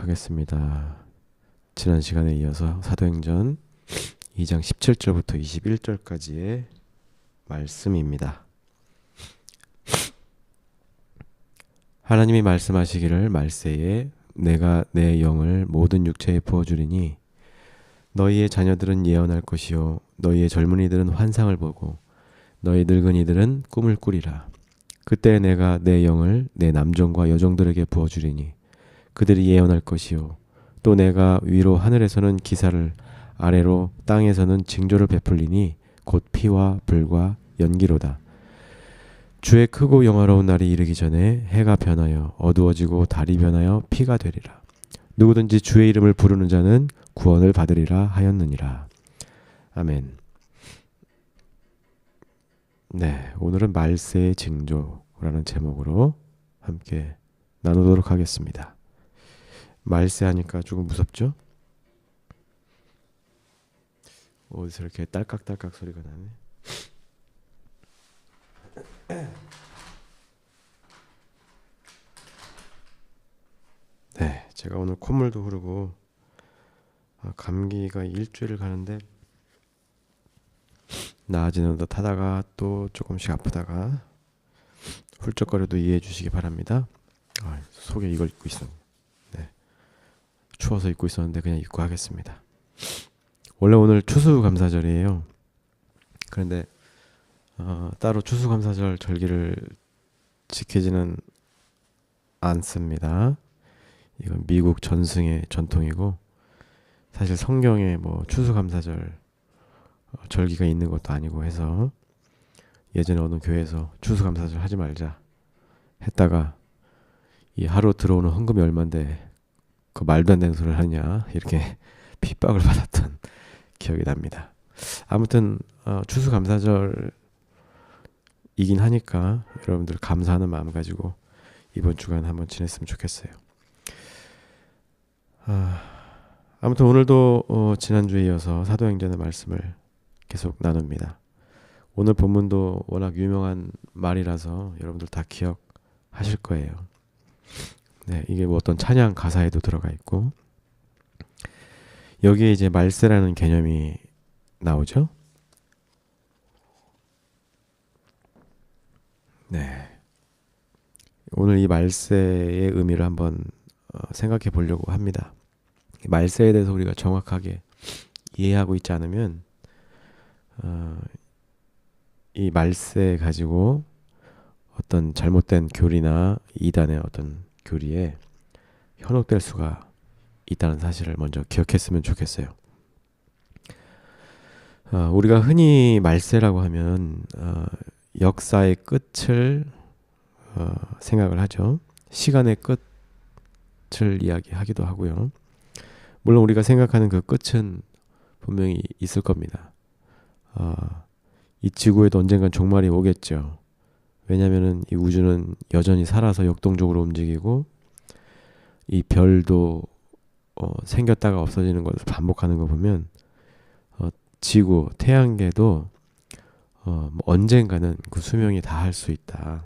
하겠습니다. 지난 시간에 이어서 사도행전 2장 17절부터 21절까지의 말씀입니다. 하나님이 말씀하시기를 말세에 내가 내 영을 모든 육체에 부어주리니 너희의 자녀들은 예언할 것이요 너희의 젊은이들은 환상을 보고 너희 늙은이들은 꿈을 꾸리라. 그때 내가 내 영을 내 남종과 여종들에게 부어주리니 그들이 예언할 것이요 또 내가 위로 하늘에서는 기사를 아래로 땅에서는 징조를 베풀리니 곧 피와 불과 연기로다. 주의 크고 영화로운 날이 이르기 전에 해가 변하여 어두워지고 달이 변하여 피가 되리라. 누구든지 주의 이름을 부르는 자는 구원을 받으리라 하였느니라. 아멘. 네, 오늘은 말세의 징조라는 제목으로 함께 나누도록 하겠습니다. 말세 하니까 조금 무섭죠? 어디서 이렇게 딸깍딸깍 소리가 나네. 네, 제가 오늘 콧물도 흐르고 감기가 일주일 가는데 나아지는 듯 하다가 또 조금씩 아프다가 훌쩍거려도 이해해 주시기 바랍니다. 속에 이걸 입고 있었는데 추워서 입고 있었는데 그냥 입고 하겠습니다. 원래 오늘 추수감사절이에요. 그런데 따로 추수감사절 절기를 지키지는 않습니다. 이건 미국 전승의 전통이고 사실 성경에 뭐 추수감사절 절기가 있는 것도 아니고 해서 예전에 어느 교회에서 추수감사절 하지 말자 했다가 이 하루 들어오는 헌금이 얼만데 그 말도 안 되는 소리를 하냐 이렇게 핍박을 받았던 기억이 납니다. 아무튼 추수감사절이긴 하니까 여러분들 감사하는 마음 가지고 이번 주간 한번 지냈으면 좋겠어요. 아무튼 오늘도 지난주에 이어서 사도행전의 말씀을 계속 나눕니다. 오늘 본문도 워낙 유명한 말이라서 여러분들 다 기억하실 거예요. 네, 이게 뭐 어떤 찬양 가사에도 들어가 있고 여기에 이제 말세라는 개념이 나오죠. 네, 오늘 이 말세의 의미를 한번 생각해 보려고 합니다. 말세에 대해서 우리가 정확하게 이해하고 있지 않으면 이 말세 가지고 어떤 잘못된 교리나 이단의 어떤 교리에 현혹될 수가 있다는 사실을 먼저 기억했으면 좋겠어요. 우리가 흔히 말세라고 하면 역사의 끝을 생각을 하죠. 시간의 끝을 이야기하기도 하고요. 물론 우리가 생각하는 그 끝은 분명히 있을 겁니다. 이 지구에도 언젠간 종말이 오겠죠. 왜냐하면 이 우주는 여전히 살아서 역동적으로 움직이고 이 별도 생겼다가 없어지는 것을 반복하는 거 보면 지구, 태양계도 언젠가는 그 수명이 다할 수 있다.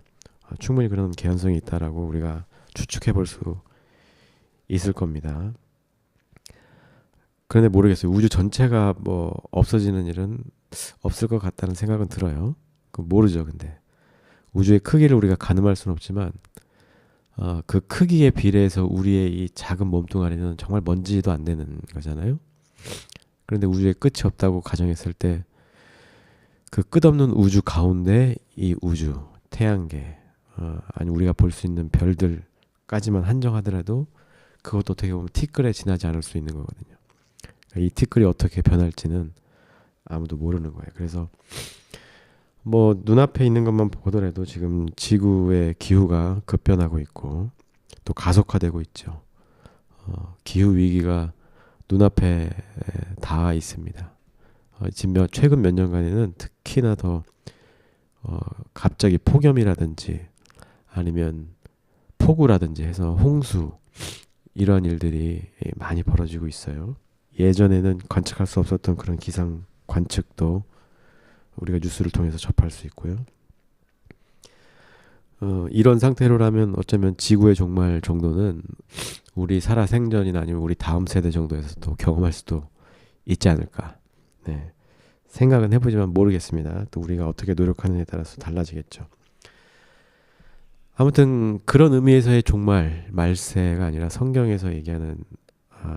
충분히 그런 개연성이 있다라고 우리가 추측해 볼 수 있을 겁니다. 그런데 모르겠어요. 우주 전체가 뭐 없어지는 일은 없을 것 같다는 생각은 들어요. 모르죠. 근데 우주의 크기를 우리가 가늠할 수는 없지만 그 크기에 비례해서 우리의 이 작은 몸뚱아리는 정말 먼지도 안 되는 거잖아요. 그런데 우주에 끝이 없다고 가정했을 때 그 끝없는 우주 가운데 이 우주, 태양계, 아니 우리가 볼 수 있는 별들까지만 한정하더라도 그것도 어떻게 보면 티끌에 지나지 않을 수 있는 거거든요. 이 티끌이 어떻게 변할지는 아무도 모르는 거예요. 그래서 뭐 눈앞에 있는 것만 보더라도 지금 지구의 기후가 급변하고 있고 또 가속화되고 있죠. 기후 위기가 눈앞에 닿아 있습니다. 지금 최근 몇 년간에는 특히나 더 갑자기 폭염이라든지 아니면 폭우라든지 해서 홍수 이런 일들이 많이 벌어지고 있어요. 예전에는 관측할 수 없었던 그런 기상 관측도 우리가 뉴스를 통해서 접할 수 있고요. 이런 상태로라면 어쩌면 지구의 종말 정도는 우리 살아생전이나 아니면 우리 다음 세대 정도에서도 경험할 수도 있지 않을까. 네. 생각은 해보지만 모르겠습니다. 또 우리가 어떻게 노력하느냐에 따라서 달라지겠죠. 아무튼 그런 의미에서의 종말, 말세가 아니라 성경에서 얘기하는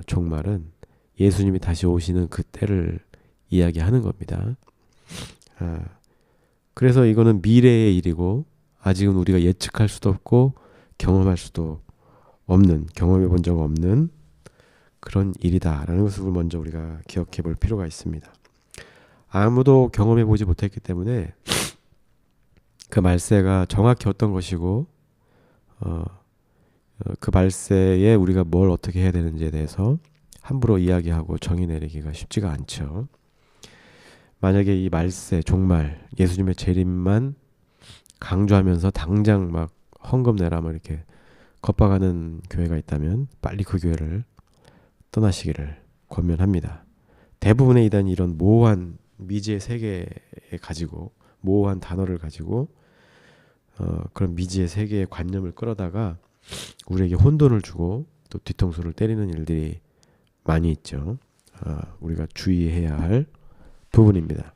종말은 예수님이 다시 오시는 그 때를 이야기하는 겁니다. 그래서 이거는 미래의 일이고 아직은 우리가 예측할 수도 없고 경험할 수도 없는, 경험해 본 적 없는 그런 일이다라는 것을 먼저 우리가 기억해 볼 필요가 있습니다. 아무도 경험해 보지 못했기 때문에 그 말세가 정확히 어떤 것이고 그 말세에 우리가 뭘 어떻게 해야 되는지에 대해서 함부로 이야기하고 정의 내리기가 쉽지가 않죠. 만약에 이 말세, 종말, 예수님의 재림만 강조하면서 당장 막 헌금 내라 뭐 이렇게 겁박하는 교회가 있다면 빨리 그 교회를 떠나시기를 권면합니다. 대부분의 이단이 이런 모호한 미지의 세계에 가지고 모호한 단어를 가지고 그런 미지의 세계의 관념을 끌어다가 우리에게 혼돈을 주고 또 뒤통수를 때리는 일들이 많이 있죠. 우리가 주의해야 할 부분입니다.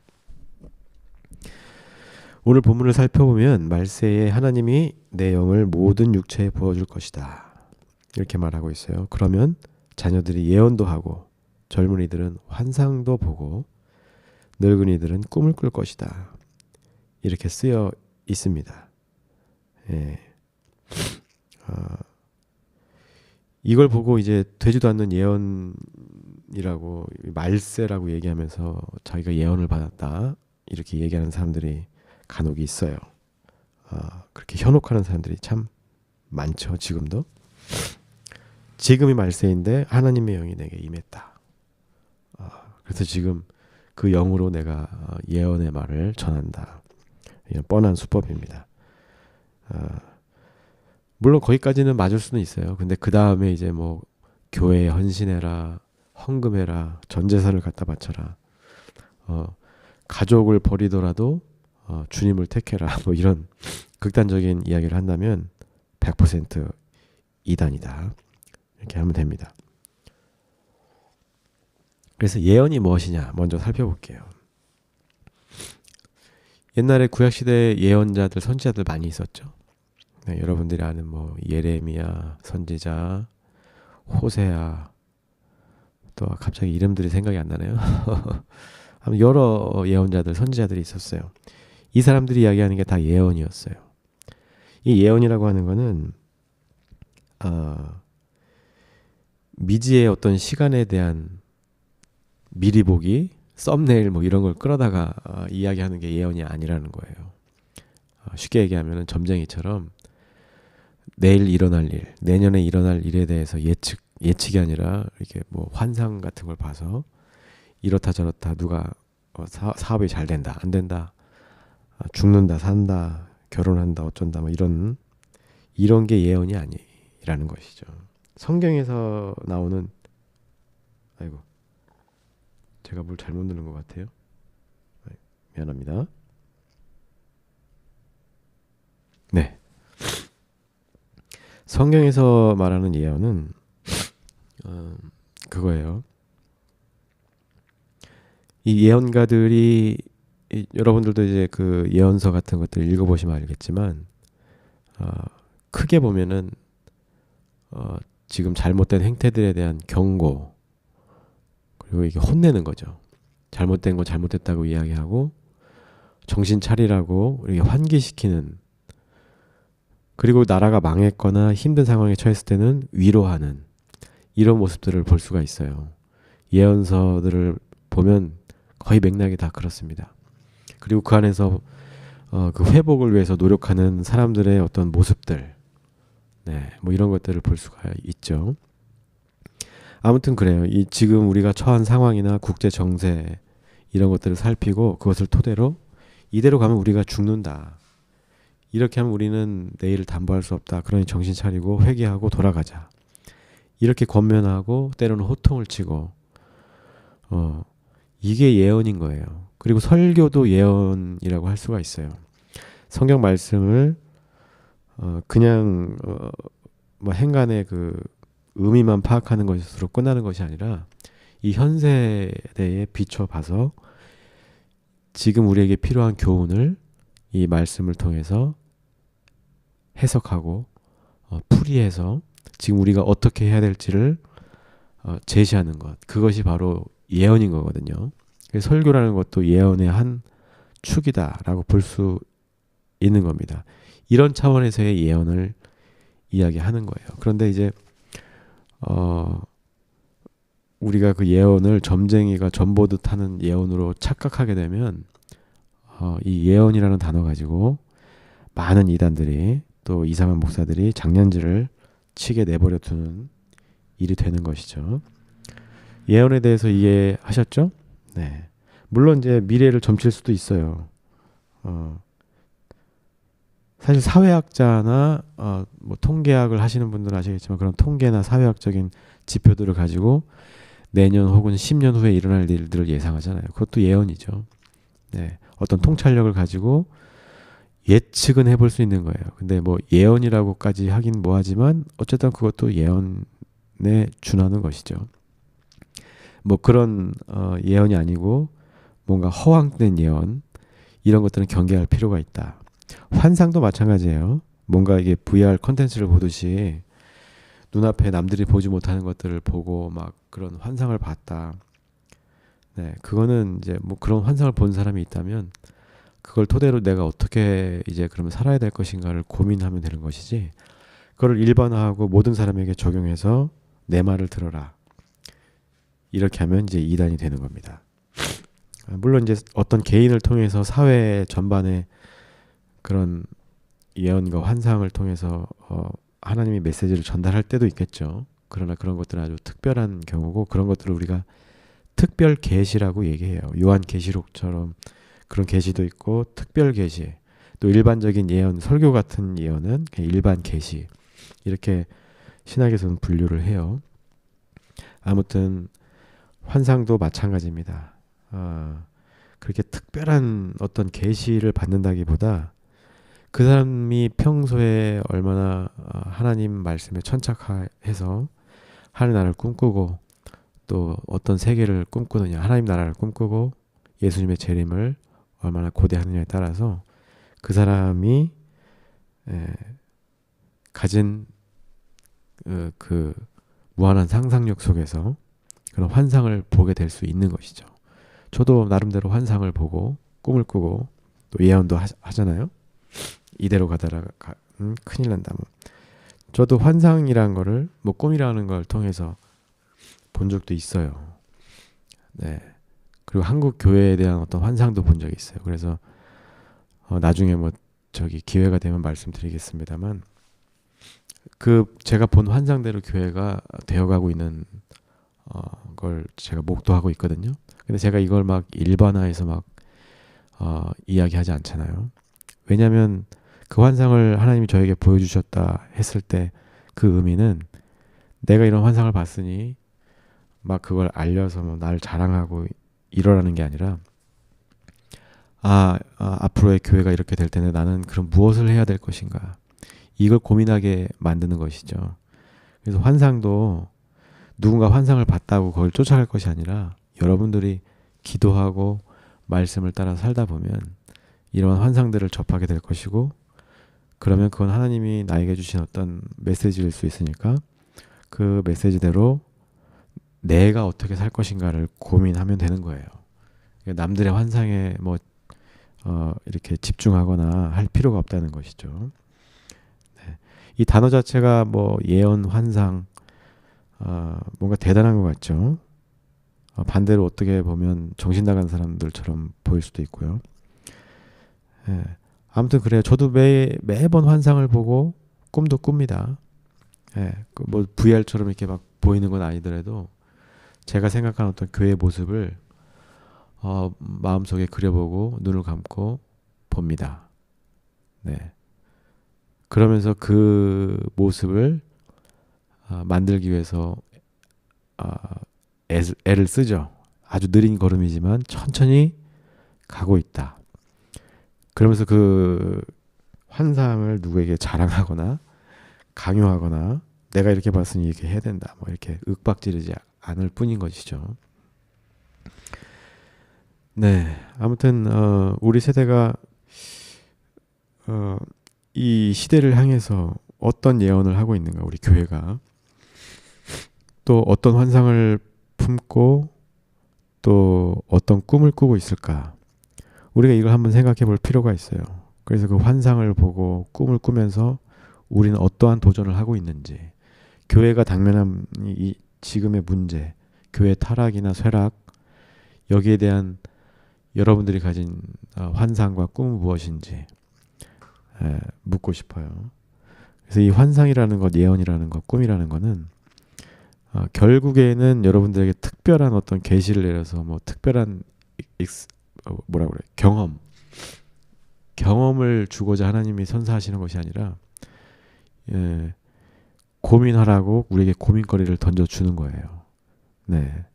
오늘 본문을 살펴보면 말세에 하나님이 내 영을 모든 육체에 부어줄 것이다. 이렇게 말하고 있어요. 그러면 자녀들이 예언도 하고 젊은이들은 환상도 보고 늙은이들은 꿈을 꿀 것이다. 이렇게 쓰여 있습니다. 예. 이걸 보고 이제 되지도 않는 예언이라고 말세라고 얘기하면서 자기가 예언을 받았다 이렇게 얘기하는 사람들이 간혹 있어요. 그렇게 현혹하는 사람들이 참 많죠. 지금도. 지금이 말세인데 하나님의 영이 내게 임했다. 그래서 지금 그 영으로 내가 예언의 말을 전한다. 이런 뻔한 수법입니다. 물론 거기까지는 맞을 수는 있어요. 근데 그 다음에 이제 뭐 교회에 헌신해라, 헌금해라, 전 재산을 갖다 바쳐라, 가족을 버리더라도 주님을 택해라, 뭐 이런 극단적인 이야기를 한다면 100% 이단이다. 이렇게 하면 됩니다. 그래서 예언이 무엇이냐 먼저 살펴볼게요. 옛날에 구약시대에 예언자들, 선지자들 많이 있었죠. 네, 여러분들이 아는 뭐 예레미야 선지자, 호세아, 또 갑자기 이름들이 생각이 안 나네요. 여러 예언자들, 선지자들이 있었어요. 이 사람들이 이야기하는 게 다 예언이었어요. 이 예언이라고 하는 거는 미지의 어떤 시간에 대한 미리 보기, 썸네일 뭐 이런 걸 끌어다가 이야기하는 게 예언이 아니라는 거예요. 쉽게 얘기하면 점쟁이처럼 내일 일어날 일, 내년에 일어날 일에 대해서 예측이 아니라 이렇게 뭐 환상 같은 걸 봐서 이렇다 저렇다 누가 사업이 잘 된다, 안 된다, 죽는다, 산다, 결혼한다, 어쩐다 뭐 이런 게 예언이 아니라는 것이죠. 성경에서 나오는 제가 뭘 잘못 누른 것 같아요. 미안합니다. 네. 성경에서 말하는 예언은 그거예요. 이 예언가들이 여러분들도 이제 그 예언서 같은 것들 읽어보시면 알겠지만 크게 보면은 지금 잘못된 행태들에 대한 경고 그리고 이게 혼내는 거죠. 잘못된 거 잘못됐다고 이야기하고 정신 차리라고 이렇게 환기시키는, 그리고 나라가 망했거나 힘든 상황에 처했을 때는 위로하는 이런 모습들을 볼 수가 있어요. 예언서들을 보면 거의 맥락이 다 그렇습니다. 그리고 그 안에서 그 회복을 위해서 노력하는 사람들의 어떤 모습들, 뭐 이런 것들을 볼 수가 있죠. 아무튼 그래요. 이 지금 우리가 처한 상황이나 국제 정세 이런 것들을 살피고 그것을 토대로 이대로 가면 우리가 죽는다. 이렇게 하면 우리는 내일을 담보할 수 없다. 그러니 정신 차리고 회개하고 돌아가자. 이렇게 권면하고 때로는 호통을 치고 이게 예언인 거예요. 그리고 설교도 예언이라고 할 수가 있어요. 성경 말씀을 그냥 뭐 행간의 그 의미만 파악하는 것으로 끝나는 것이 아니라 이 현세대에 비춰봐서 지금 우리에게 필요한 교훈을 이 말씀을 통해서 해석하고 풀이해서 지금 우리가 어떻게 해야 될지를 제시하는 것. 그것이 바로 예언인 거거든요. 설교라는 것도 예언의 한 축이다라고 볼 수 있는 겁니다. 이런 차원에서의 예언을 이야기하는 거예요. 그런데 이제 우리가 그 예언을 점쟁이가 점보듯 하는 예언으로 착각하게 되면 이 예언이라는 단어 가지고 많은 이단들이 또 이상한 목사들이 장난질을 치게 내버려 두는 일이 되는 것이죠. 예언에 대해서 이해하셨죠? 네. 물론 이제 미래를 점칠 수도 있어요. 사실 사회학자나 뭐 통계학을 하시는 분들은 아시겠지만 그런 통계나 사회학적인 지표들을 가지고 내년 혹은 10년 후에 일어날 일들을 예상하잖아요. 그것도 예언이죠. 네. 어떤 통찰력을 가지고 예측은 해볼 수 있는 거예요. 근데 뭐 예언이라고까지 하긴 뭐하지만 어쨌든 그것도 예언에 준하는 것이죠. 뭐 그런 예언이 아니고 뭔가 허황된 예언 이런 것들은 경계할 필요가 있다. 환상도 마찬가지예요. 뭔가 이게 VR 컨텐츠를 보듯이 눈앞에 남들이 보지 못하는 것들을 보고 막 그런 환상을 봤다. 네, 그거는 이제 뭐 그런 환상을 본 사람이 있다면 그걸 토대로 내가 어떻게 이제 그러면 살아야 될 것인가를 고민하면 되는 것이지. 그걸 일반화하고 모든 사람에게 적용해서 내 말을 들어라. 이렇게 하면 이제 이단이 되는 겁니다. 물론 이제 어떤 개인을 통해서 사회 전반에 그런 예언과 환상을 통해서 하나님이 메시지를 전달할 때도 있겠죠. 그러나 그런 것들은 아주 특별한 경우고 그런 것들을 우리가 특별 계시라고 얘기해요. 요한 계시록처럼 그런 계시도 있고 특별 계시, 또 일반적인 예언, 설교 같은 예언은 그냥 일반 계시 이렇게 신학에서는 분류를 해요. 아무튼 환상도 마찬가지입니다. 그렇게 특별한 어떤 계시를 받는다기보다 그 사람이 평소에 얼마나 하나님 말씀에 천착해서 하늘 나라를 꿈꾸고 또 어떤 세계를 꿈꾸느냐, 하나님 나라를 꿈꾸고 예수님의 재림을 얼마나 고대하느냐에 따라서 그 사람이 가진 그 무한한 상상력 속에서 그런 환상을 보게 될 수 있는 것이죠. 저도 나름대로 환상을 보고 꿈을 꾸고 또 예언도 하잖아요. 이대로 가다가 큰일 난다. 뭐. 저도 환상이라는 거를 뭐 꿈이라는 걸 통해서 본 적도 있어요. 네. 그리고 한국 교회에 대한 어떤 환상도 본 적이 있어요. 그래서 나중에 뭐 저기 기회가 되면 말씀드리겠습니다만 그 제가 본 환상대로 교회가 되어가고 있는 걸 제가 목도하고 있거든요. 근데 제가 이걸 막 일반화해서 막 이야기하지 않잖아요. 왜냐하면 그 환상을 하나님이 저에게 보여주셨다 했을 때 그 의미는 내가 이런 환상을 봤으니 막 그걸 알려서 뭐 나를 자랑하고 이러라는 게 아니라 앞으로의 교회가 이렇게 될 텐데 나는 그럼 무엇을 해야 될 것인가 이걸 고민하게 만드는 것이죠. 그래서 환상도 누군가 환상을 봤다고 그걸 쫓아갈 것이 아니라 여러분들이 기도하고 말씀을 따라 살다 보면 이런 환상들을 접하게 될 것이고 그러면 그건 하나님이 나에게 주신 어떤 메시지일 수 있으니까 그 메시지대로 내가 어떻게 살 것인가를 고민하면 되는 거예요. 남들의 환상에 뭐 이렇게 집중하거나 할 필요가 없다는 것이죠. 네. 이 단어 자체가 뭐 예언, 환상 뭔가 대단한 것 같죠. 반대로 어떻게 보면 정신 나간 사람들처럼 보일 수도 있고요. 네. 아무튼 그래요. 저도 매번 환상을 보고 꿈도 꿉니다. 네. 뭐 VR처럼 이렇게 막 보이는 건 아니더라도 제가 생각하는 어떤 교회의 모습을 마음속에 그려보고 눈을 감고 봅니다. 네. 그러면서 그 모습을 만들기 위해서 애를 쓰죠. 아주 느린 걸음이지만 천천히 가고 있다. 그러면서 그 환상을 누구에게 자랑하거나 강요하거나 내가 이렇게 봤으니 이렇게 해야 된다 뭐 이렇게 윽박지르지 않을 뿐인 것이죠. 네, 아무튼 우리 세대가 이 시대를 향해서 어떤 예언을 하고 있는가, 우리 교회가 또 어떤 환상을 품고 또 어떤 꿈을 꾸고 있을까, 우리가 이걸 한번 생각해 볼 필요가 있어요. 그래서 그 환상을 보고 꿈을 꾸면서 우리는 어떠한 도전을 하고 있는지, 교회가 당면한 이 지금의 문제, 교회 타락이나 쇠락, 여기에 대한 여러분들이 가진 환상과 꿈은 무엇인지 묻고 싶어요. 그래서 이 환상이라는 것, 예언이라는 것, 꿈이라는 것은 결국에는 여러분들에게 특별한 어떤 계시를 내려서 뭐 특별한 뭐라 그래, 경험을 주고자 하나님이 선사하시는 것이 아니라 고민하라고 우리에게 고민거리를 던져주는 거예요. 네.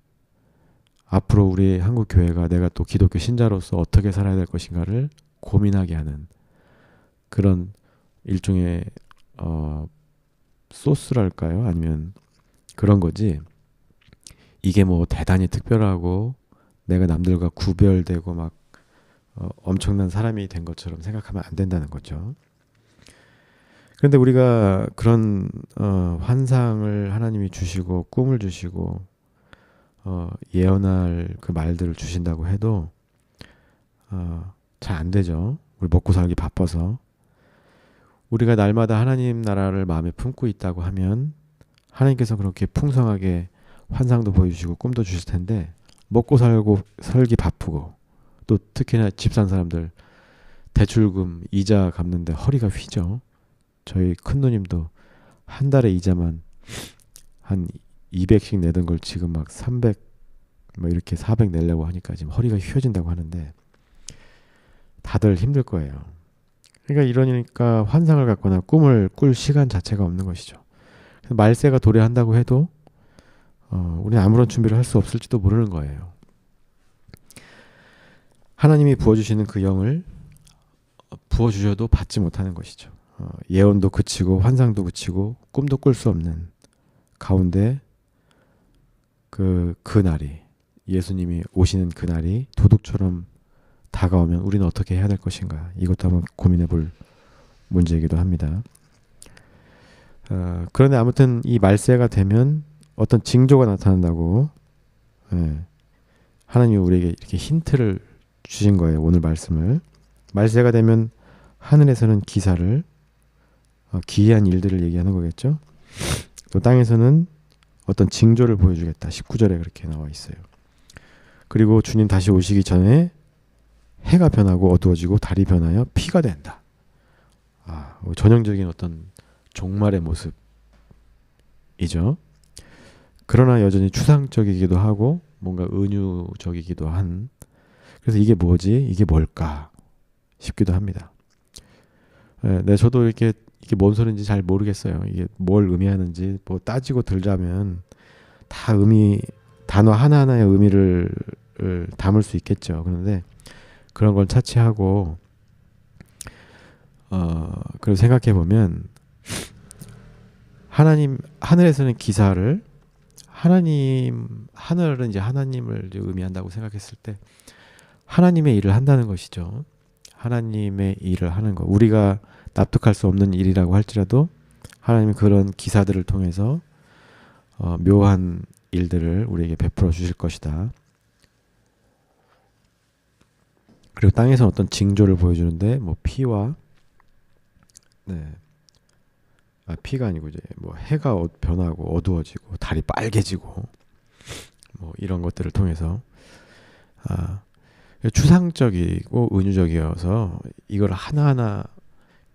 앞으로 우리 한국 교회가 내가 또 기독교 신자로서 어떻게 살아야 될 것인가를 고민하게 하는 그런 일종의 소스랄까요? 아니면 그런 거지. 이게 뭐 대단히 특별하고 내가 남들과 구별되고 막 엄청난 사람이 된 것처럼 생각하면 안 된다는 거죠. 그런데 우리가 그런 환상을 하나님이 주시고 꿈을 주시고 예언할 그 말들을 주신다고 해도 잘 안 되죠. 우리 먹고 살기 바빠서. 우리가 날마다 하나님 나라를 마음에 품고 있다고 하면 하나님께서 그렇게 풍성하게 환상도 보여주시고 꿈도 주실 텐데, 먹고 살기 바쁘고 또 특히나 집 산 사람들 대출금 이자 갚는데 허리가 휘죠. 저희 큰누님도 한 달에 이자만 한 200씩 내던 걸 지금 막 300 뭐 이렇게 400 내려고 하니까 지금 허리가 휘어진다고 하는데 다들 힘들 거예요. 그러니까 이러니까 환상을 갖거나 꿈을 꿀 시간 자체가 없는 것이죠. 말세가 도래한다고 해도 우리는 아무런 준비를 할 수 없을지도 모르는 거예요. 하나님이 부어주시는 그 영을 부어주셔도 받지 못하는 것이죠. 예언도 그치고 환상도 그치고 꿈도 꿀 수 없는 가운데 그 날이, 예수님이 오시는 그 날이 도둑처럼 다가오면 우리는 어떻게 해야 될 것인가, 이것도 한번 고민해 볼 문제이기도 합니다. 그런데 아무튼 이 말세가 되면 어떤 징조가 나타난다고 하나님이 우리에게 이렇게 힌트를 주신 거예요. 오늘 말씀을. 말세가 되면 하늘에서는 기사를, 기이한 일들을 얘기하는 거겠죠. 또 땅에서는 어떤 징조를 보여주겠다. 19절에 그렇게 나와 있어요. 그리고 주님 다시 오시기 전에 해가 변하고 어두워지고 달이 변하여 피가 된다. 전형적인 어떤 종말의 모습이죠. 그러나 여전히 추상적이기도 하고 뭔가 은유적이기도 한, 그래서 이게 뭐지? 이게 뭘까? 싶기도 합니다. 네, 저도 이게 뭔 소리인지 잘 모르겠어요. 이게 뭘 의미하는지 뭐 따지고 들자면 다 단어 하나하나의 의미를 담을 수 있겠죠. 그런데 그런 걸 차치하고 그걸 생각해 보면, 하나님 하늘에서는 기사를, 하늘은 이제 하나님을 의미한다고 생각했을 때 하나님의 일을 한다는 것이죠. 하나님의 일을 하는 것. 우리가 납득할 수 없는 일이라고 할지라도 하나님이 그런 기사들을 통해서 묘한 일들을 우리에게 베풀어 주실 것이다. 그리고 땅에서 어떤 징조를 보여주는데 뭐 피와 피가 아니고 이제 뭐 해가 변하고 어두워지고 달이 빨개지고 뭐 이런 것들을 통해서 추상적이고 은유적이어서 이걸 하나하나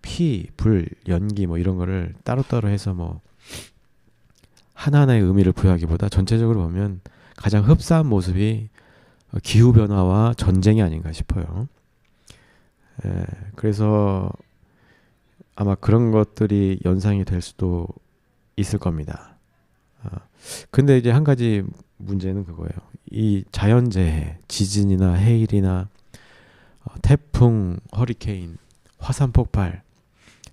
피, 불, 연기 뭐 이런 거를 따로따로 해서 뭐 하나하나의 의미를 부여하기보다 전체적으로 보면 가장 흡사한 모습이 기후변화와 전쟁이 아닌가 싶어요. 그래서 아마 그런 것들이 연상이 될 수도 있을 겁니다. 근데 이제 한 가지 문제는 그거예요. 이 자연재해, 지진이나 해일이나 태풍, 허리케인, 화산 폭발,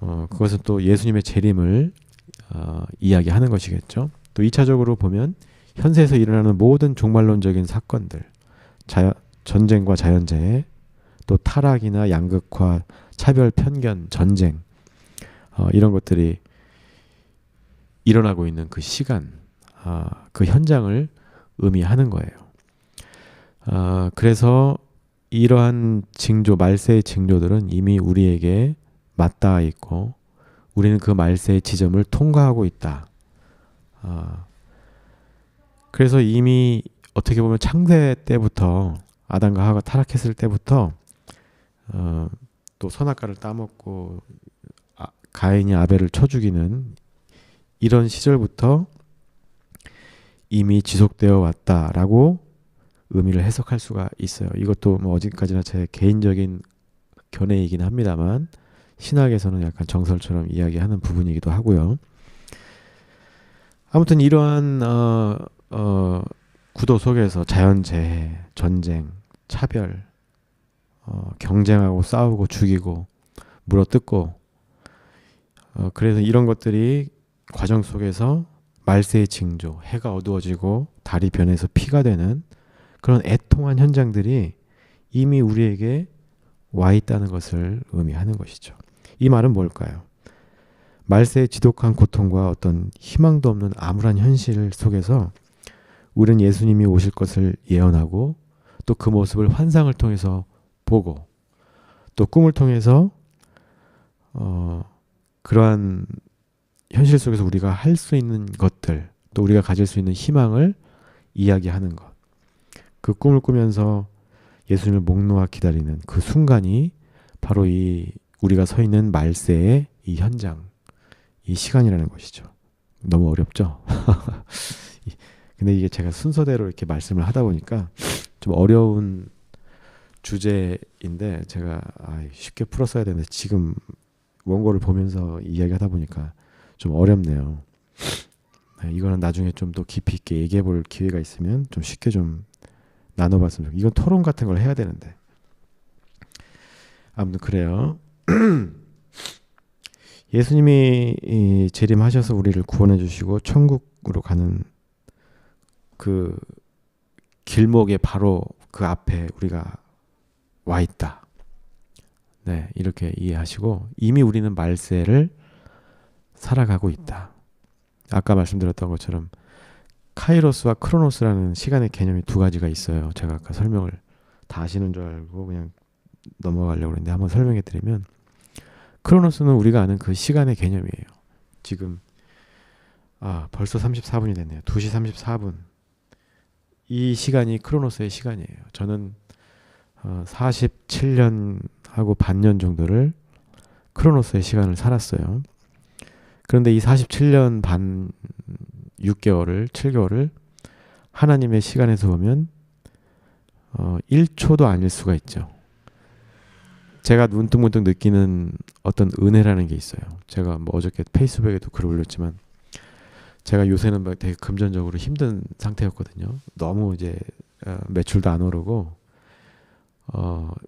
그것은 또 예수님의 재림을 이야기하는 것이겠죠. 또 2차적으로 보면 현세에서 일어나는 모든 종말론적인 사건들, 전쟁과 자연재해, 또 타락이나 양극화, 차별, 편견, 전쟁, 이런 것들이 일어나고 있는 그 시간, 그 현장을 의미하는 거예요. 그래서 이러한 징조, 말세의 징조들은 이미 우리에게 맞닿아 있고 우리는 그 말세의 지점을 통과하고 있다. 그래서 이미 어떻게 보면 창세 때부터 아담과 하와가 타락했을 때부터 또 선악과를 따먹고 가인이 아벨을 쳐 죽이는 이런 시절부터 이미 지속되어 왔다라고 의미를 해석할 수가 있어요. 이것도 뭐 어디까지나 제 개인적인 견해이긴 합니다만 신학에서는 약간 정설처럼 이야기하는 부분이기도 하고요. 아무튼 이러한 구도 속에서 자연재해, 전쟁, 차별, 경쟁하고 싸우고 죽이고 물어뜯고 그래서 이런 것들이 과정 속에서 말세의 징조, 해가 어두워지고 달이 변해서 피가 되는 그런 애통한 현장들이 이미 우리에게 와 있다는 것을 의미하는 것이죠. 이 말은 뭘까요? 말세의 지독한 고통과 어떤 희망도 없는 암울한 현실 속에서 우리는 예수님이 오실 것을 예언하고 또 그 모습을 환상을 통해서 보고 또 꿈을 통해서 그러한 현실 속에서 우리가 할 수 있는 것들 또 우리가 가질 수 있는 희망을 이야기하는 것. 그 꿈을 꾸면서 예수님을 목 놓아 기다리는 그 순간이 바로 이 우리가 서 있는 말세의 이 현장, 이 시간이라는 것이죠. 너무 어렵죠? 근데 이게 제가 순서대로 이렇게 말씀을 하다 보니까 좀 어려운 주제인데 제가 쉽게 풀었어야 되는데 지금 원고를 보면서 이야기하다 보니까 좀 어렵네요. 이거는 나중에 좀 더 깊이 있게 얘기해 볼 기회가 있으면 좀 쉽게 좀 나눠봤으면 좋겠어요. 이건 토론 같은 걸 해야 되는데. 아무튼 그래요. 예수님이 재림하셔서 우리를 구원해 주시고 천국으로 가는 그 길목에 바로 그 앞에 우리가 와 있다. 네, 이렇게 이해하시고 이미 우리는 말세를 살아가고 있다. 아까 말씀드렸던 것처럼 카이로스와 크로노스라는 시간의 개념이 두 가지가 있어요. 제가 아까 설명을 다 아시는 줄 알고 그냥 넘어가려고 했는데 한번 설명해 드리면 크로노스는 우리가 아는 그 시간의 개념이에요. 지금 벌써 34분이 됐네요. 2시 34분. 이 시간이 크로노스의 시간이에요. 저는 47년하고 반년 정도를 크로노스의 시간을 살았어요. 그런데 이 47년 반 6개월을 7개월을 하나님의 시간에서 보면 1초도 아닐 수가 있죠. 제가 문득문득 느끼는 어떤 은혜라는 게 있어요. 제가 뭐 어저께 페이스북에도 글을 올렸지만 제가 요새는 되게 금전적으로 힘든 상태였거든요. 너무 이제 매출도 안 오르고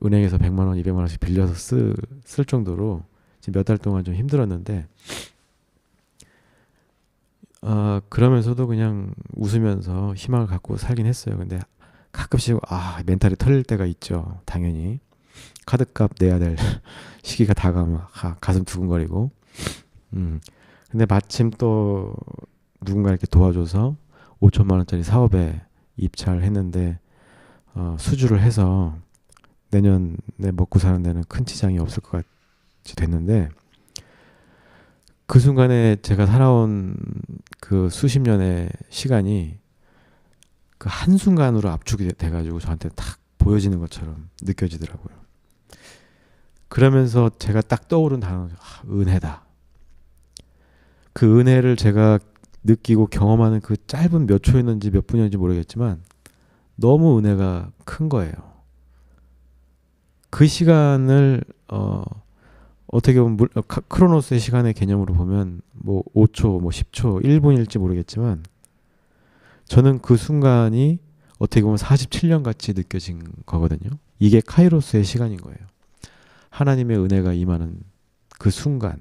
은행에서 100만 원, 200만 원씩 빌려서 쓸 정도로 지금 몇 달 동안 좀 힘들었는데 그러면서도 그냥 웃으면서 희망을 갖고 살긴 했어요. 근데 가끔씩 멘탈이 털릴 때가 있죠. 당연히 카드값 내야 될 시기가 다가오면 가슴 두근거리고 근데 마침 또 누군가 이렇게 도와줘서 5천만 원짜리 사업에 입찰을 했는데 수주를 해서 내년에 먹고 사는 데는 큰 지장이 없을 것 같이 됐는데 그 순간에 제가 살아온 그 수십 년의 시간이 그 한순간으로 압축이 돼가지고 저한테 딱 보여지는 것처럼 느껴지더라고요. 그러면서 제가 딱 떠오른 단어가 은혜다. 그 은혜를 제가 느끼고 경험하는 그 짧은 몇 초였는지 몇 분이었는지 모르겠지만 너무 은혜가 큰 거예요. 그 시간을 어떻게 보면 크로노스의 시간의 개념으로 보면 뭐 5초, 뭐 10초, 1분일지 모르겠지만 저는 그 순간이 어떻게 보면 47년 같이 느껴진 거거든요. 이게 카이로스의 시간인 거예요. 하나님의 은혜가 임하는 그 순간,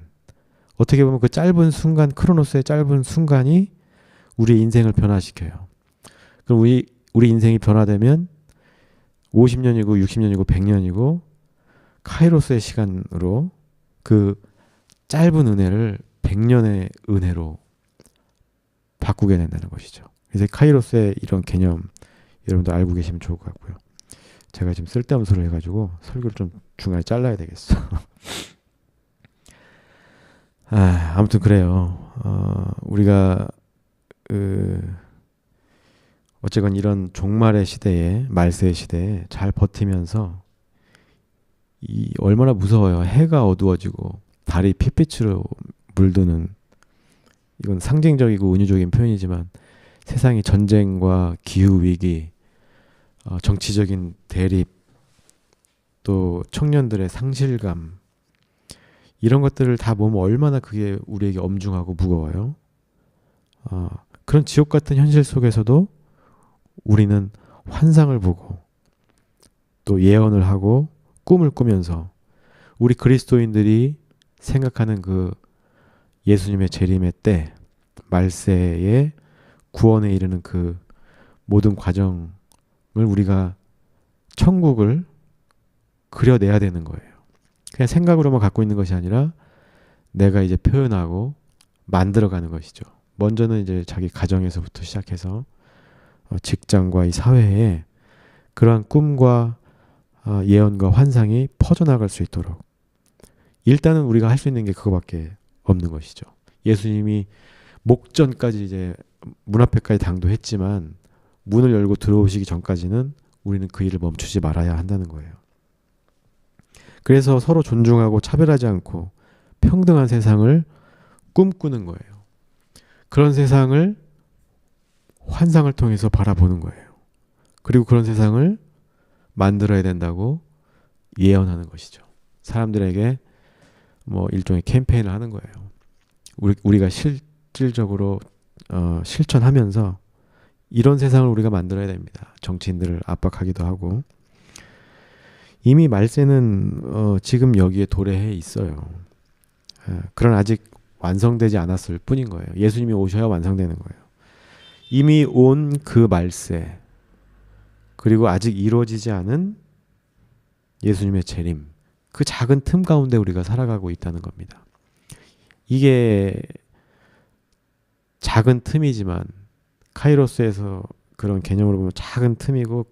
어떻게 보면 그 짧은 순간, 크로노스의 짧은 순간이 우리의 인생을 변화시켜요. 그럼 우리 인생이 변화되면 50년이고 60년이고 100년이고 카이로스의 시간으로 그 짧은 은혜를 100년의 은혜로 바꾸게 된다는 것이죠. 그래서 카이로스의 이런 개념 여러분도 알고 계시면 좋을 것 같고요. 제가 지금 쓸데없는 소리를 해가지고 설교를 좀 중간에 잘라야 되겠어. 아무튼 그래요. 우리가 어쨌건 이런 종말의 시대에, 말세의 시대에 잘 버티면서 얼마나 무서워요. 해가 어두워지고 달이 핏빛으로 물드는, 이건 상징적이고 은유적인 표현이지만 세상이 전쟁과 기후위기, 정치적인 대립, 또 청년들의 상실감, 이런 것들을 다 보면 얼마나 그게 우리에게 엄중하고 무거워요. 그런 지옥 같은 현실 속에서도 우리는 환상을 보고 또 예언을 하고 꿈을 꾸면서 우리 그리스도인들이 생각하는 그 예수님의 재림의 때, 말세의 구원에 이르는 그 모든 과정을 우리가 천국을 그려내야 되는 거예요. 그냥 생각으로만 갖고 있는 것이 아니라 내가 이제 표현하고 만들어가는 것이죠. 먼저는 이제 자기 가정에서부터 시작해서 직장과 이 사회에 그러한 꿈과 예언과 환상이 퍼져나갈 수 있도록 일단은 우리가 할 수 있는 게 그거밖에 없는 것이죠. 예수님이 목전까지 이제 문 앞에까지 당도했지만 문을 열고 들어오시기 전까지는 우리는 그 일을 멈추지 말아야 한다는 거예요. 그래서 서로 존중하고 차별하지 않고 평등한 세상을 꿈꾸는 거예요. 그런 세상을 환상을 통해서 바라보는 거예요. 그리고 그런 세상을 만들어야 된다고 예언하는 것이죠. 사람들에게 뭐 일종의 캠페인을 하는 거예요. 우리가 실질적으로 실천하면서 이런 세상을 우리가 만들어야 됩니다. 정치인들을 압박하기도 하고. 이미 말세는 지금 여기에 도래해 있어요. 그러나 아직 완성되지 않았을 뿐인 거예요. 예수님이 오셔야 완성되는 거예요. 이미 온 그 말세, 그리고 아직 이루어지지 않은 예수님의 재림, 그 작은 틈 가운데 우리가 살아가고 있다는 겁니다. 이게 작은 틈이지만 카이로스에서 그런 개념으로 보면 작은 틈이고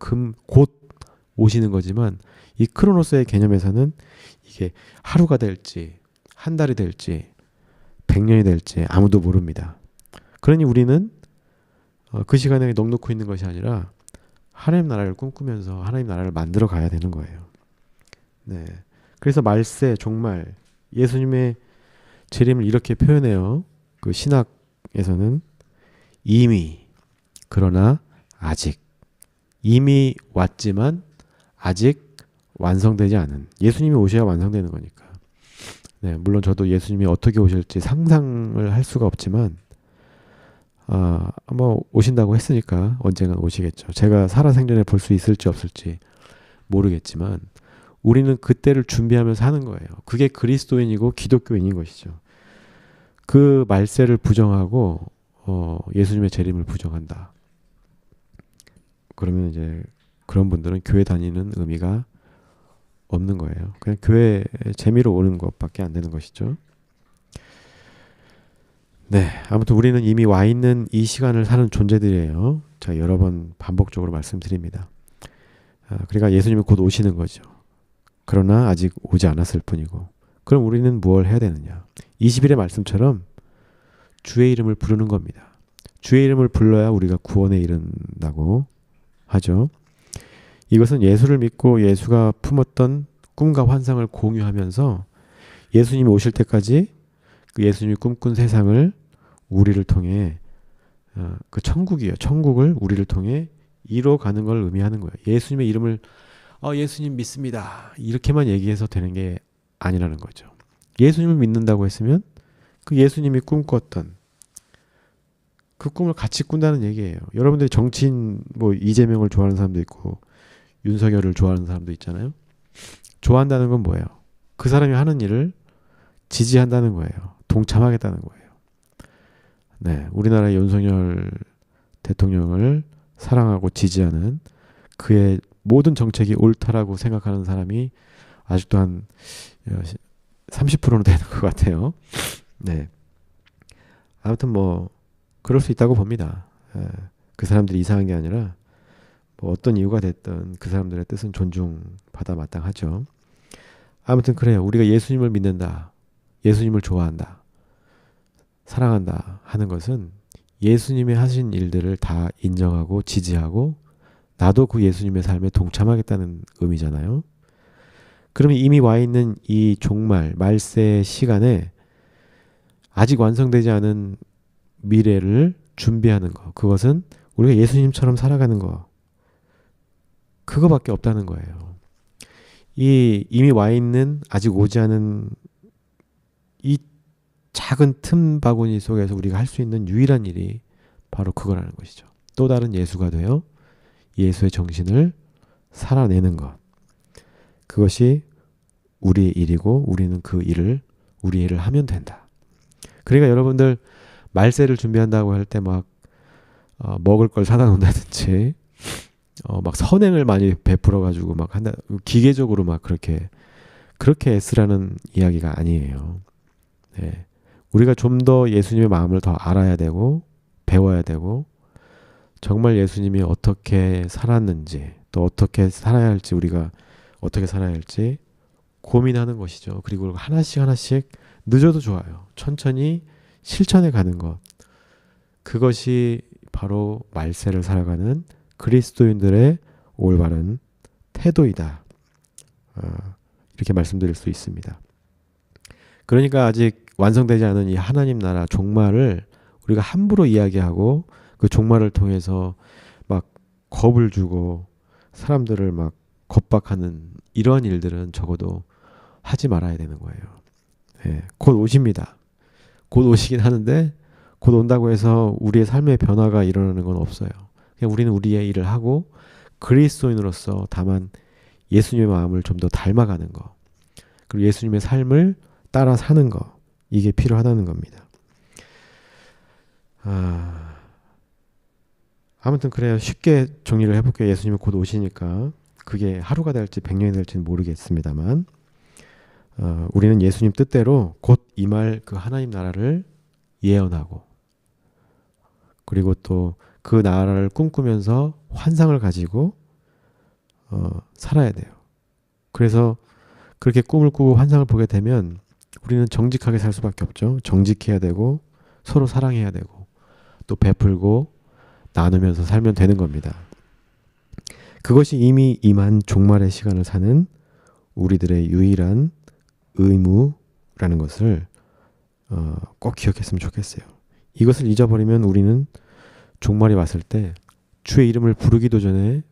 곧 오시는 거지만 이 크로노스의 개념에서는 이게 하루가 될지 한 달이 될지 100년이 될지 아무도 모릅니다. 그러니 우리는 그 시간에 넋놓고 있는 것이 아니라 하나님 나라를 꿈꾸면서 하나님 나라를 만들어 가야 되는 거예요. 네. 그래서 말세, 종말, 예수님의 재림을 이렇게 표현해요. 그 신학에서는 이미, 그러나 아직, 이미 왔지만 아직 완성되지 않은, 예수님이 오셔야 완성되는 거니까. 네, 물론 저도 예수님이 어떻게 오실지 상상을 할 수가 없지만 뭐 오신다고 했으니까 언젠간 오시겠죠. 제가 살아생전에 볼 수 있을지 없을지 모르겠지만 우리는 그때를 준비하면서 하는 거예요. 그게 그리스도인이고 기독교인인 것이죠. 그 말세를 부정하고 예수님의 재림을 부정한다. 그러면 이제 그런 분들은 교회 다니는 의미가 없는 거예요. 그냥 교회 재미로 오는 것밖에 안 되는 것이죠. 네, 아무튼 우리는 이미 와 있는 이 시간을 사는 존재들이에요. 제가 여러 번 반복적으로 말씀드립니다. 그러니까 예수님이 곧 오시는 거죠. 그러나 아직 오지 않았을 뿐이고. 그럼 우리는 무엇을 해야 되느냐? 20일의 말씀처럼 주의 이름을 부르는 겁니다. 주의 이름을 불러야 우리가 구원에 이른다고 하죠. 이것은 예수를 믿고 예수가 품었던 꿈과 환상을 공유하면서 예수님이 오실 때까지 그 예수님이 꿈꾼 세상을 우리를 통해 그 천국이에요. 천국을 우리를 통해 이뤄가는 걸 의미하는 거예요. 예수님의 이름을 예수님 믿습니다. 이렇게만 얘기해서 되는 게 아니라는 거죠. 예수님을 믿는다고 했으면 그 예수님이 꿈꿨던 그 꿈을 같이 꾼다는 얘기예요. 여러분들이 정치인 뭐 이재명을 좋아하는 사람도 있고 윤석열을 좋아하는 사람도 있잖아요. 좋아한다는 건 뭐예요? 그 사람이 하는 일을 지지한다는 거예요. 동참하겠다는 거예요. 네, 우리나라의 윤석열 대통령을 사랑하고 지지하는 그의 모든 정책이 옳다라고 생각하는 사람이 아직도 한 30%는 되는 것 같아요. 네. 아무튼 뭐 그럴 수 있다고 봅니다. 그 사람들이 이상한 게 아니라 뭐 어떤 이유가 됐든 그 사람들의 뜻은 존중받아 마땅하죠. 아무튼 그래요. 우리가 예수님을 믿는다. 예수님을 좋아한다. 사랑한다 하는 것은 예수님이 하신 일들을 다 인정하고 지지하고 나도 그 예수님의 삶에 동참하겠다는 의미잖아요. 그러면 이미 와 있는 이 종말, 말세 시간에 아직 완성되지 않은 미래를 준비하는 거. 그것은 우리가 예수님처럼 살아가는 거. 그거밖에 없다는 거예요. 이미 와 있는 아직 오지 않은 이 작은 틈 바구니 속에서 우리가 할 수 있는 유일한 일이 바로 그거라는 것이죠. 또 다른 예수가 되어 예수의 정신을 살아내는 것. 그것이 우리의 일이고 우리는 그 일을 우리 일을 하면 된다. 그러니까 여러분들 말세를 준비한다고 할 때 막 먹을 걸 사다 놓는다든지 막 선행을 많이 베풀어 가지고 막 한다 기계적으로 막 그렇게 애쓰라는 이야기가 아니에요. 네. 우리가 좀 더 예수님의 마음을 더 알아야 되고 배워야 되고 정말 예수님이 어떻게 살았는지 또 어떻게 살아야 할지 우리가 어떻게 살아야 할지 고민하는 것이죠. 그리고 하나씩 늦어도 좋아요. 천천히 실천해 가는 것. 그것이 바로 말세를 살아가는 그리스도인들의 올바른 태도이다. 이렇게 말씀드릴 수 있습니다. 그러니까 아직 완성되지 않은 이 하나님 나라 종말을 우리가 함부로 이야기하고 그 종말을 통해서 막 겁을 주고 사람들을 막 겁박하는 이러한 일들은 적어도 하지 말아야 되는 거예요. 네, 곧 오십니다. 곧 오시긴 하는데 곧 온다고 해서 우리의 삶의 변화가 일어나는 건 없어요. 그냥 우리는 우리의 일을 하고 그리스도인으로서 다만 예수님의 마음을 좀 더 닮아가는 거. 그리고 예수님의 삶을 따라 사는 거. 이게 필요하다는 겁니다. 아무튼 그래요. 쉽게 정리를 해볼게요. 예수님이 곧 오시니까 그게 하루가 될지 100년이 될지는 모르겠습니다만 우리는 예수님 뜻대로 곧 임할 그 하나님 나라를 예언하고 그리고 또 그 나라를 꿈꾸면서 환상을 가지고 살아야 돼요. 그래서 그렇게 꿈을 꾸고 환상을 보게 되면 우리는 정직하게 살 수밖에 없죠. 정직해야 되고 서로 사랑해야 되고 또 베풀고 나누면서 살면 되는 겁니다. 그것이 이미 임한 종말의 시간을 사는 우리들의 유일한 의무라는 것을 꼭 기억했으면 좋겠어요. 이것을 잊어버리면 우리는 종말이 왔을 때 주의 이름을 부르기도 전에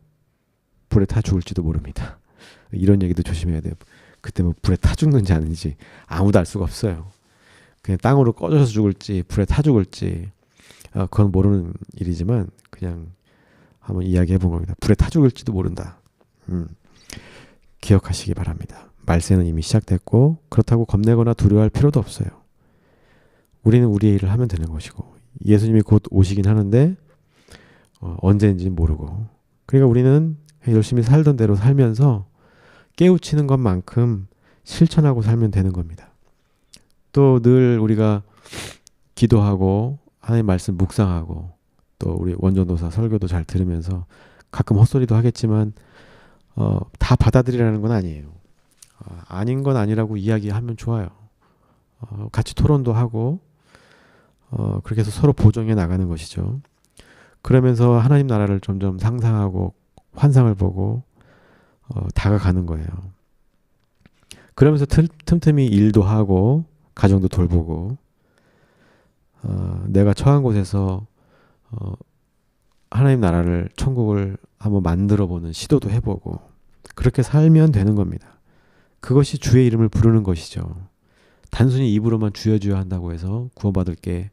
불에 타 죽을지도 모릅니다. 이런 얘기도 조심해야 돼요. 그때 뭐 불에 타 죽는지 아닌지 아무도 알 수가 없어요. 그냥 땅으로 꺼져서 죽을지 불에 타 죽을지 그건 모르는 일이지만 그냥 한번 이야기해 본 겁니다. 불에 타 죽을지도 모른다. 기억하시기 바랍니다. 말세는 이미 시작됐고 그렇다고 겁내거나 두려워할 필요도 없어요. 우리는 우리의 일을 하면 되는 것이고 예수님이 곧 오시긴 하는데 언제인지는 모르고 그러니까 우리는 열심히 살던 대로 살면서 깨우치는 것만큼 실천하고 살면 되는 겁니다. 또 늘 우리가 기도하고 하나님 말씀 묵상하고 또 우리 원전도사 설교도 잘 들으면서 가끔 헛소리도 하겠지만 다 받아들이라는 건 아니에요. 아닌 건 아니라고 이야기하면 좋아요. 같이 토론도 하고 그렇게 해서 서로 보정해 나가는 것이죠. 그러면서 하나님 나라를 점점 상상하고 환상을 보고 다가가는 거예요. 그러면서 틈틈이 일도 하고 가정도 돌보고 내가 처한 곳에서 하나님 나라를 천국을 한번 만들어보는 시도도 해보고 그렇게 살면 되는 겁니다. 그것이 주의 이름을 부르는 것이죠. 단순히 입으로만 주여 주여 한다고 해서 구원받을 게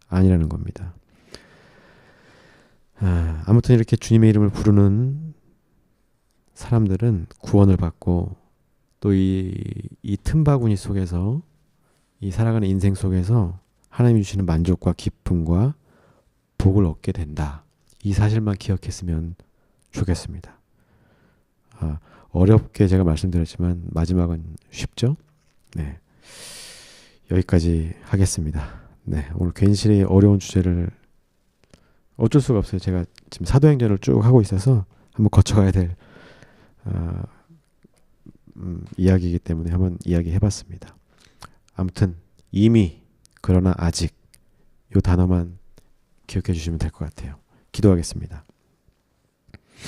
아니라는 겁니다. 아무튼 이렇게 주님의 이름을 부르는 사람들은 구원을 받고 또 이 틈바구니 속에서 이 살아가는 인생 속에서 하나님이 주시는 만족과 기쁨과 복을 얻게 된다. 이 사실만 기억했으면 좋겠습니다. 어렵게 제가 말씀드렸지만 마지막은 쉽죠? 네. 여기까지 하겠습니다. 네. 오늘 괜시리 어려운 주제를 어쩔 수가 없어요. 제가 지금 사도행전을 쭉 하고 있어서 한번 거쳐가야 될 이야기이기 때문에 한번 이야기해봤습니다. 아무튼 이미 그러나 아직 이 단어만 기억해 주시면 될 것 같아요. 기도하겠습니다.